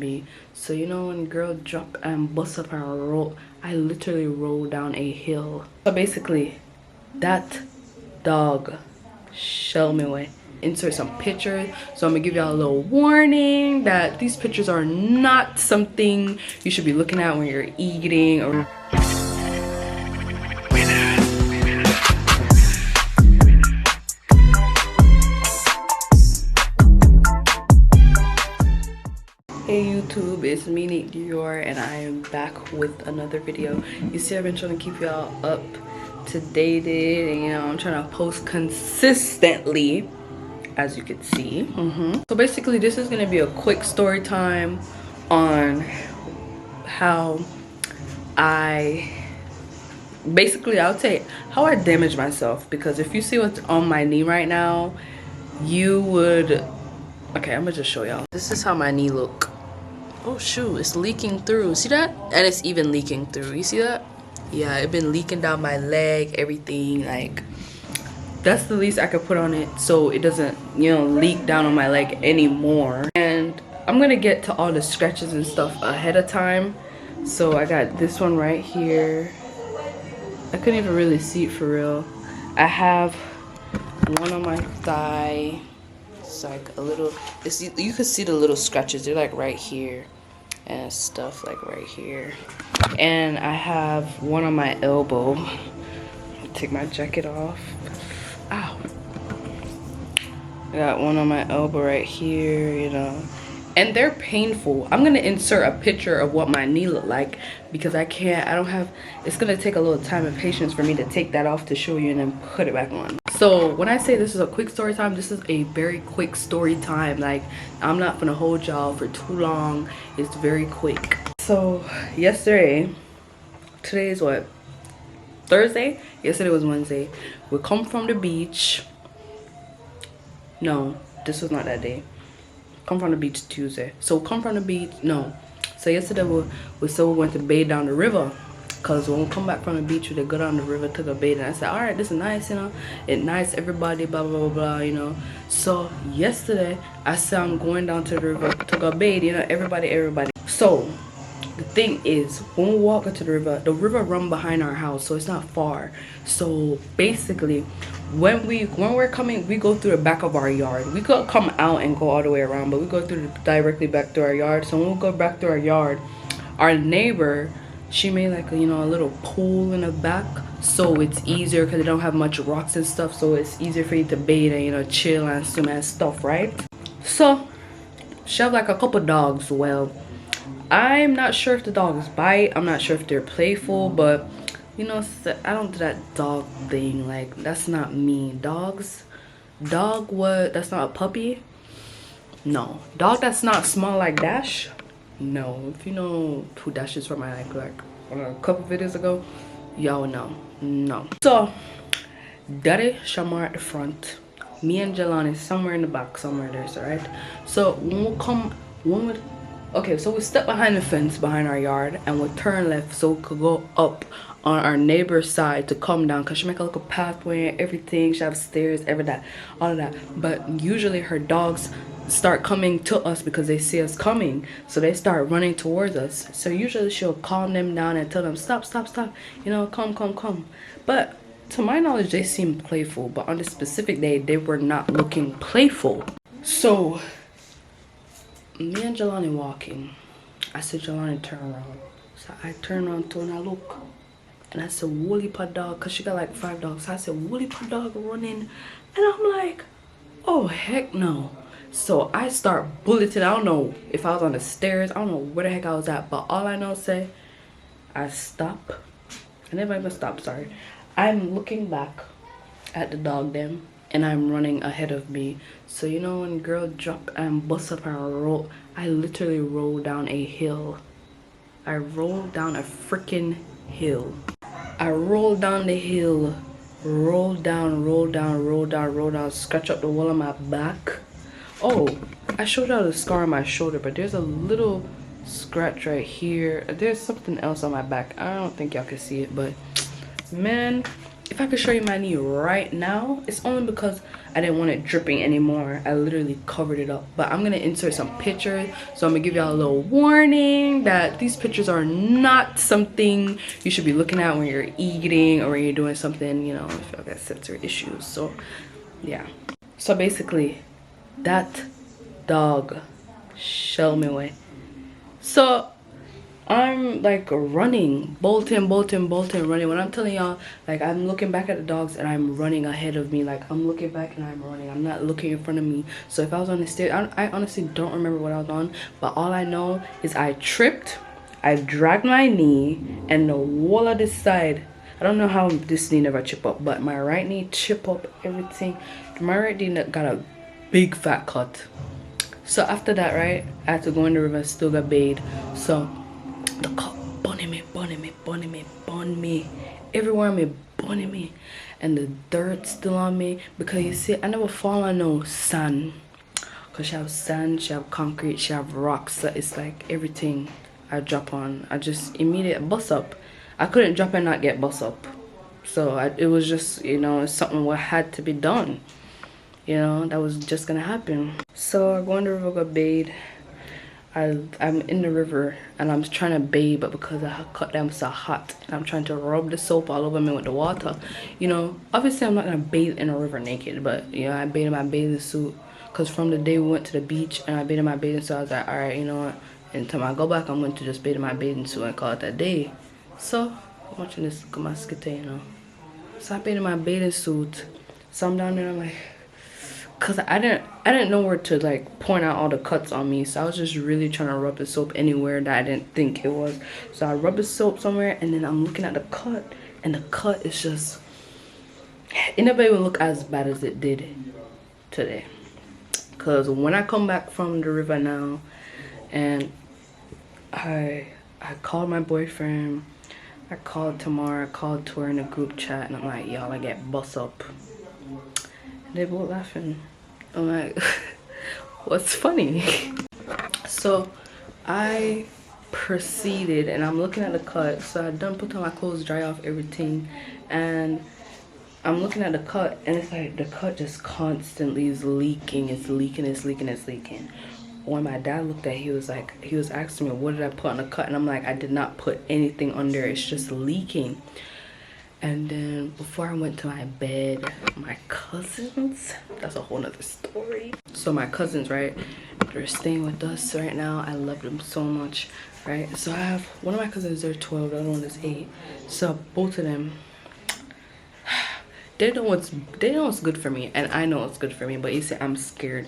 me. So you know when girl drop and bust up and roll, I literally roll down a hill. So basically that dog shell me away. Insert some pictures, so I'm gonna give y'all a little warning that these pictures are not something you should be looking at when you're eating or Hey YouTube, it's me Nate Dior and I am back with another video. You see I've been trying to keep y'all up to date and you know I'm trying to post consistently, as you can see. So basically this is going to be a quick story time on how I would say how I damaged myself, because if you see what's on my knee right now you would okay, I'm gonna just show y'all. This is how my knee look. Oh shoot, it's leaking through. See that? And it's even leaking through. You see that? Yeah, it's been leaking down my leg, everything. Like, that's the least I could put on it so it doesn't, you know, leak down on my leg anymore. And I'm gonna get to all the scratches and stuff ahead of time. So I got this one right here. I couldn't even really see it for real. I have one on my thigh. It's like a little, you can see the little scratches. They're like right here and stuff, like right here. And I have one on my elbow. Take my jacket off. Ow. I got one on my elbow right here, you know, and they're painful. I'm gonna insert a picture of what my knee looked like, because I don't have, it's gonna take a little time and patience for me to take that off to show you and then put it back on. So when I say this is a quick story time, this is a very quick story time. Like, I'm not gonna hold y'all for too long. It's very quick. So yesterday, today is what, Thursday? Yesterday was Wednesday. We come from the beach. No, this was not that day. Come from the beach Tuesday. So come from the beach, no. So yesterday we went to bathe down the river. Cause when we come back from the beach, we go down the river, took a bathe, and I said, all right, this is nice, you know, it's nice, everybody, blah blah blah blah, you know. So yesterday I said I'm going down to the river, took a bathe, you know, everybody. So the thing is, when we walk into the river run behind our house, so it's not far. So basically when we're coming, we go through the back of our yard. We could come out and go all the way around, but we go through directly back to our yard. So when we go back to our yard, our neighbor, she made like a, you know, a little pool in the back, so it's easier because they don't have much rocks and stuff, so it's easier for you to bathe and, you know, chill and swim and stuff, right? So she have like a couple dogs. Well, I'm not sure if the dogs bite, I'm not sure if they're playful, but you know, I don't do that dog thing. Like, that's not me. Dog what? That's not a puppy? No. Dog that's not small like Dash? No. If you know who Dash is from my like a couple videos ago, y'all would know. No. So Daddy Shamar at the front, me and Jelani somewhere in the back, somewhere there, so right? So okay, so we step behind the fence behind our yard and we turn left so we could go up on our neighbor's side to come down, because she make a little pathway and everything. She have stairs, all of that. But usually her dogs start coming to us because they see us coming, so they start running towards us. So usually she'll calm them down and tell them stop, you know, come. But to my knowledge they seem playful, but on this specific day they were not looking playful. So me and Jelani walking, I said, Jelani, turn around. So I turn around to and I look, and I said, woolly pot dog, because she got like 5 dogs. So I said, woolly pot dog running, and I'm like, oh heck no. So I start bulleting. I don't know if I was on the stairs, I don't know where the heck I was at, but all I know say I stop. I never even stopped, sorry. I'm looking back at the dog them, and I'm running ahead of me. So you know when girl drop and bust up and roll, I literally rolled down a hill. I rolled down a freaking hill. I rolled down the hill, rolled down, scratch up the wall on my back. Oh, I showed y'all the scar on my shoulder, but there's a little scratch right here. There's something else on my back. I don't think y'all can see it, but man, if I could show you my knee right now, it's only because I didn't want it dripping anymore. I literally covered it up. But I'm gonna insert some pictures, so I'm gonna give y'all a little warning that these pictures are not something you should be looking at when you're eating or when you're doing something, you know, if y'all got sensory issues. So yeah, so basically that dog shell me away. So I'm like running, bolting, running. When I'm telling y'all, like, I'm looking back at the dogs and I'm running ahead of me. Like, I'm looking back and I'm running. I'm not looking in front of me. So if I was on the stairs, I honestly don't remember what I was on. But all I know is I tripped, I dragged my knee, and the wall of this side, I don't know how this knee never chip up, but my right knee chip up everything. My right knee got a big fat cut. So after that, right, I had to go in the river, still got bathed. So the cut bunny me. Everywhere me bunny me. And the dirt still on me. Because you see, I never fall on no sand. Because she have sand, she have concrete, she have rocks. So it's like everything I drop on, I just immediate bust up. I couldn't drop and not get bust up. So it was just, you know, something what had to be done. You know, that was just gonna happen. So I go in the river, go bathe. I'm in the river and I'm trying to bathe, but because I cut them so hot, I'm trying to rub the soap all over me with the water. You know, obviously I'm not gonna bathe in a river naked, but you know, I bathed in my bathing suit. Because from the day we went to the beach and I bathed in my bathing suit, I was like, all right, you know what, until I go back, I'm going to just bathe in my bathing suit and call it that day. So I'm watching this Kamaskite, you know. So I bathed in my bathing suit. So I'm down there, I'm like, because I didn't know where to like point out all the cuts on me. So I was just really trying to rub the soap anywhere that I didn't think it was. So I rubbed the soap somewhere and then I'm looking at the cut, and the cut is just, it never even look as bad as it did today. Because when I come back from the river now, and I called my boyfriend, I called Tamara, I called Tor in a group chat, and I'm like, y'all, I get bust up. And they both laughing. I'm like, what's funny? So I proceeded, and I'm looking at the cut. So I done put on my clothes, dry off everything, and I'm looking at the cut, and it's like the cut just constantly is leaking. It's leaking. When my dad looked at it, he was like, he was asking me, what did I put on the cut? And I'm like, I did not put anything on there. It's just leaking. And then before I went to my bed, my cousins, that's a whole nother story. So my cousins, right, they're staying with us right now. I love them so much, right? So I have one of my cousins, they're 12, the other one is 8. So both of them, they know what's good for me, and I know what's good for me, but you see, I'm scared.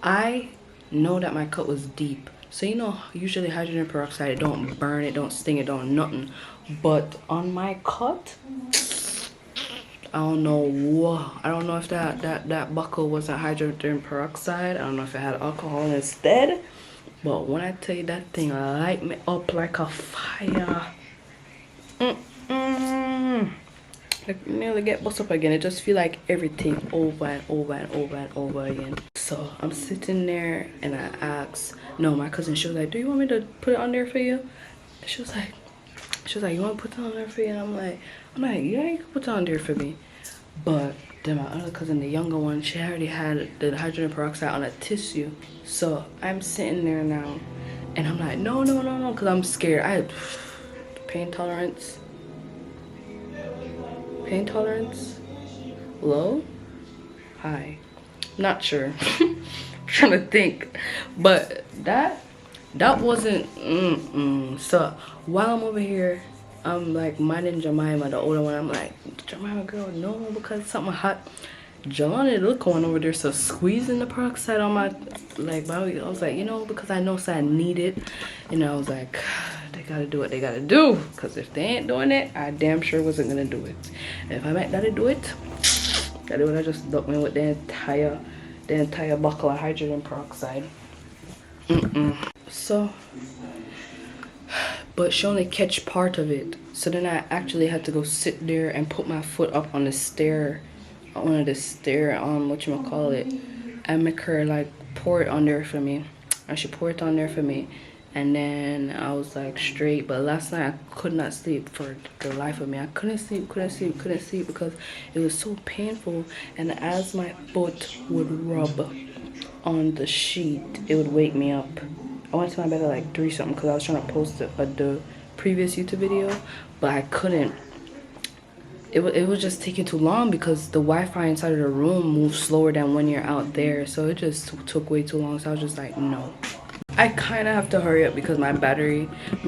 I know that my cut was deep. So you know, usually hydrogen peroxide, it don't burn, it don't sting, it don't nothing. But on my cut, I don't know if that buckle was a hydrogen peroxide. I don't know if it had alcohol instead. But when I tell you, that thing light me up like a fire. Like, nearly get bust up again. It just feel like everything over and over again. So I'm sitting there and I asked, no, my cousin, she was like, do you want me to put it on there for you? She was like, you want to put it on there for you? And I'm like, yeah, you can put it on there for me. But then my other cousin, the younger one, she already had the hydrogen peroxide on a tissue. So I'm sitting there now and I'm like, no, because I'm scared. I had pain tolerance low, high, not sure. Trying to think, but that wasn't So while I'm over here, I'm like minding Jemima, the older one. I'm like, Jemima, girl, no, because something hot. Jelani, the little one over there, so squeezing the peroxide on my like body. I was like, you know, because I know so I need it, and I was like, they gotta do what they gotta do, because if they ain't doing it, I damn sure wasn't gonna do it. And if I might gotta do it, I just duck me with the entire buckle of hydrogen peroxide. So, but she only catch part of it. So then I actually had to go sit there and put my foot up on the stair, whatchamacallit, and make her like pour it on there for me. And she poured it on there for me. and then I was like straight. But last night I could not sleep for the life of me. I couldn't sleep because it was so painful, and as my foot would rub on the sheet, it would wake me up. I went to my bed at like 3 something because I was trying to post the previous YouTube video, but I couldn't. It was just taking too long because the Wi-Fi inside of the room moves slower than when you're out there, so it just took way too long. So I was just like, no. I kind of have to hurry up because my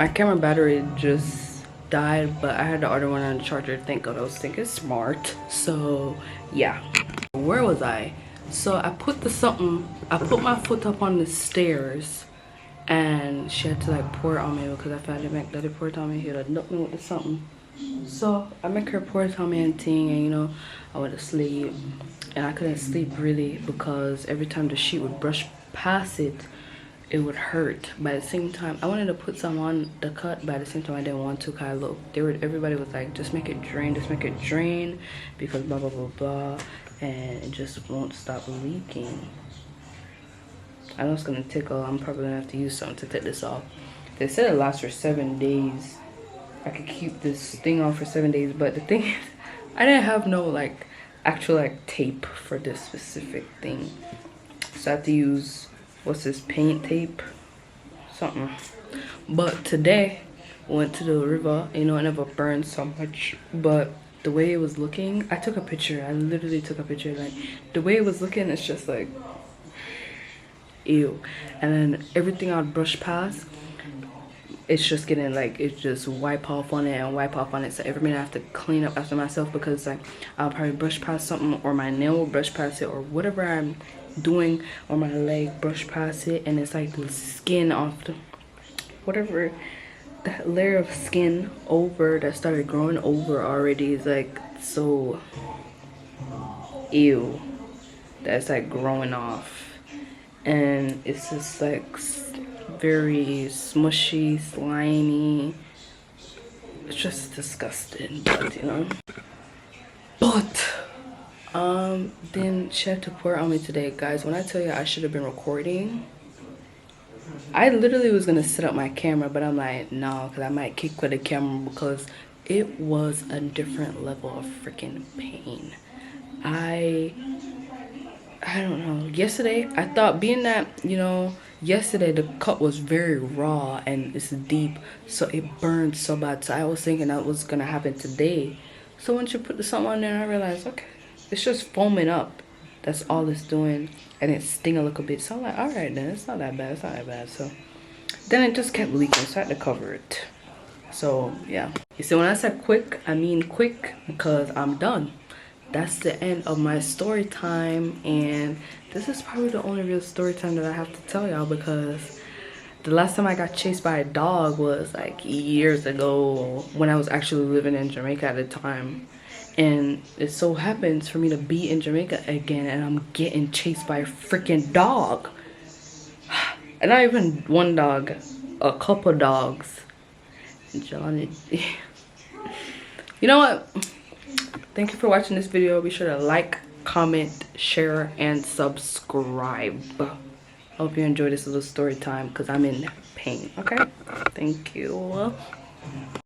camera battery just died, but I had the other one on the charger. Thank God, I was thinking smart. So yeah, where was I? So I put my foot up on the stairs, and she had to like pour it on me because I found it make that it pour it on me. He had to knock me with something. So I make her pour it on me and ting, and you know, I went to sleep, and I couldn't sleep really because every time the sheet would brush past it, it would hurt. But at the same time, I wanted to put some on the cut, but at the same time I didn't want to. Cause look, everybody was like, just make it drain, because blah blah blah blah, and it just won't stop leaking. I know it's gonna tickle. I'm probably gonna have to use something to take this off. They said it lasts for 7 days. I could keep this thing on for 7 days, but the thing is, I didn't have no like actual like tape for this specific thing, so I have to use, what's this, paint tape something. But today I went to the river. You know, I never burned so much, but the way it was looking, I took a picture. I literally took a picture. Like the way it was looking, it's just like ew. And then everything I'd brush past, it's just getting like, it just wipe off on it. So every minute I have to clean up after myself because like I'll probably brush past something, or my nail will brush past it, or whatever I'm doing, or my leg brush past it, and it's like the skin off the whatever, that layer of skin over that started growing over already is like so ew, that's like growing off, and it's just like very smushy, slimy. It's just disgusting, but you know. But then she had to pour it on me today, guys. When I tell you I should have been recording, I literally was gonna set up my camera, but I'm like, no, because I might kick with the camera because it was a different level of freaking pain. I don't know. Yesterday, I thought, being that, you know, yesterday the cut was very raw and it's deep, so it burned so bad. So I was thinking that was gonna happen today. So once you put the something on there, I realized, okay, it's just foaming up. That's all it's doing, and it sting a little bit. So I'm like, all right then, it's not that bad. So then it just kept leaking, so I had to cover it. So yeah, you see, when I said quick, I mean quick because I'm done. That's the end of my story time, and this is probably the only real story time that I have to tell y'all, because the last time I got chased by a dog was like years ago when I was actually living in Jamaica at the time. And it so happens for me to be in Jamaica again, and I'm getting chased by a freaking dog. And not even one dog, a couple dogs. Johnny. You know what? Thank you for watching this video. Be sure to like, comment, share, and subscribe. I hope you enjoyed this little story time because I'm in pain. Okay? Thank you.